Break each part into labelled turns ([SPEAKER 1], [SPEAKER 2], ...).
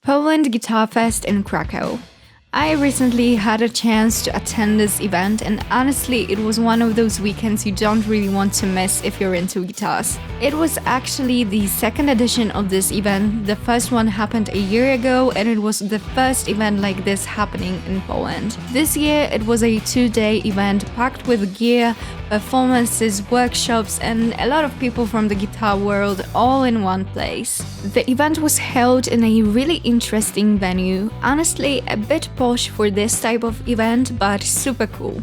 [SPEAKER 1] Poland Guitar Fest in Krakow. I recently had a chance to attend this event, and honestly, it was one of those weekends you don't really want to miss if you're into guitars. It was actually the second edition of this event. The first one happened a year ago, and it was the first event like this happening in Poland. This year, it was a 2-day event packed with gear, performances, workshops, and a lot of people from the guitar world all in one place. The event was held in a really interesting venue, honestly a bit posh for this type of event, but super cool.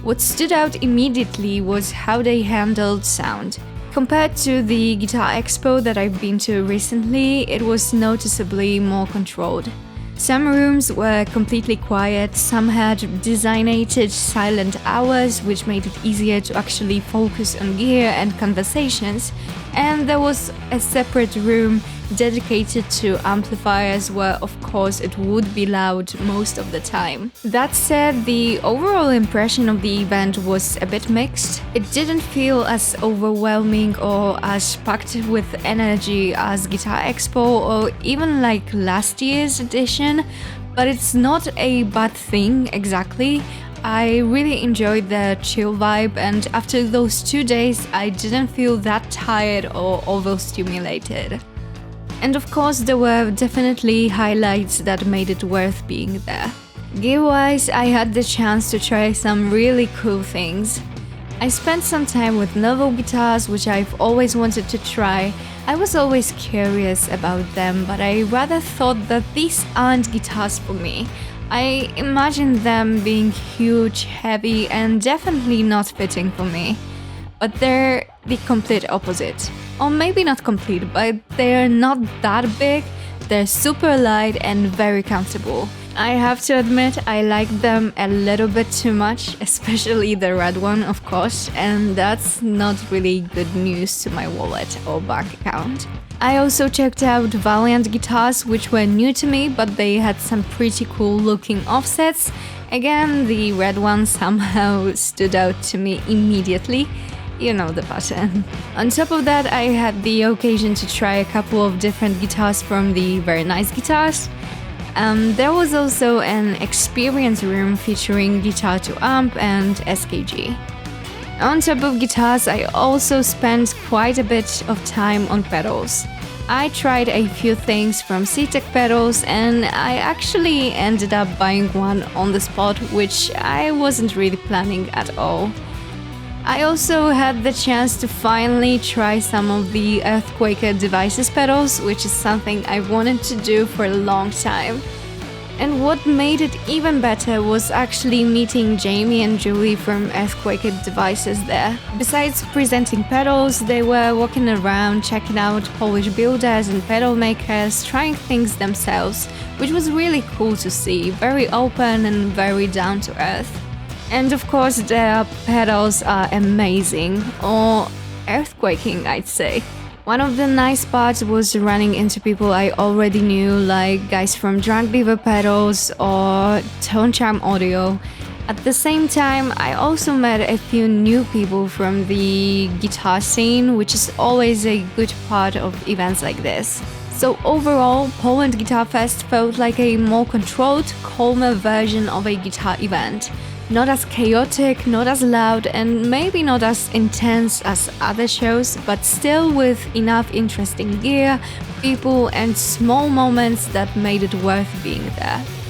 [SPEAKER 1] What stood out immediately was how they handled sound. Compared to the Guitar Expo that I've been to recently, it was noticeably more controlled. Some rooms were completely quiet, some had designated silent hours, which made it easier to actually focus on gear and conversations, and there was a separate room dedicated to amplifiers where of course it would be loud most of the time. That said, the overall impression of the event was a bit mixed. It didn't feel as overwhelming or as packed with energy as Guitar Expo or even like last year's edition, but it's not a bad thing exactly. I really enjoyed the chill vibe, and after those 2 days I didn't feel that tired or overstimulated. And of course, there were definitely highlights that made it worth being there. Gear-wise, I had the chance to try some really cool things. I spent some time with novel guitars, which I've always wanted to try. I was always curious about them, but I rather thought that these aren't guitars for me. I imagined them being huge, heavy, and definitely not fitting for me. But they're the complete opposite. Or maybe not complete, but they're not that big, they're super light and very comfortable. I have to admit, I like them a little bit too much, especially the red one, of course, and that's not really good news to my wallet or bank account. I also checked out Valiant guitars, which were new to me, but they had some pretty cool looking offsets. Again, the red one somehow stood out to me immediately. You know the pattern. On top of that, I had the occasion to try a couple of different guitars from the Very Nice Guitars. There was also an experience room featuring Guitar to Amp and SKG. On top of guitars, I also spent quite a bit of time on pedals. I tried a few things from C-Tech pedals, and I actually ended up buying one on the spot, which I wasn't really planning at all. I also had the chance to finally try some of the Earthquaker Devices pedals, which is something I wanted to do for a long time. And what made it even better was actually meeting Jamie and Julie from Earthquaker Devices there. Besides presenting pedals, they were walking around checking out Polish builders and pedal makers, trying things themselves, which was really cool to see, very open and very down to earth. And of course, their pedals are amazing, or earthquaking, I'd say. One of the nice parts was running into people I already knew, like guys from Drunk Beaver Pedals or Tone Charm Audio. At the same time, I also met a few new people from the guitar scene, which is always a good part of events like this. So overall, Poland Guitar Fest felt like a more controlled, calmer version of a guitar event. Not as chaotic, not as loud, and maybe not as intense as other shows, but still with enough interesting gear, people, and small moments that made it worth being there.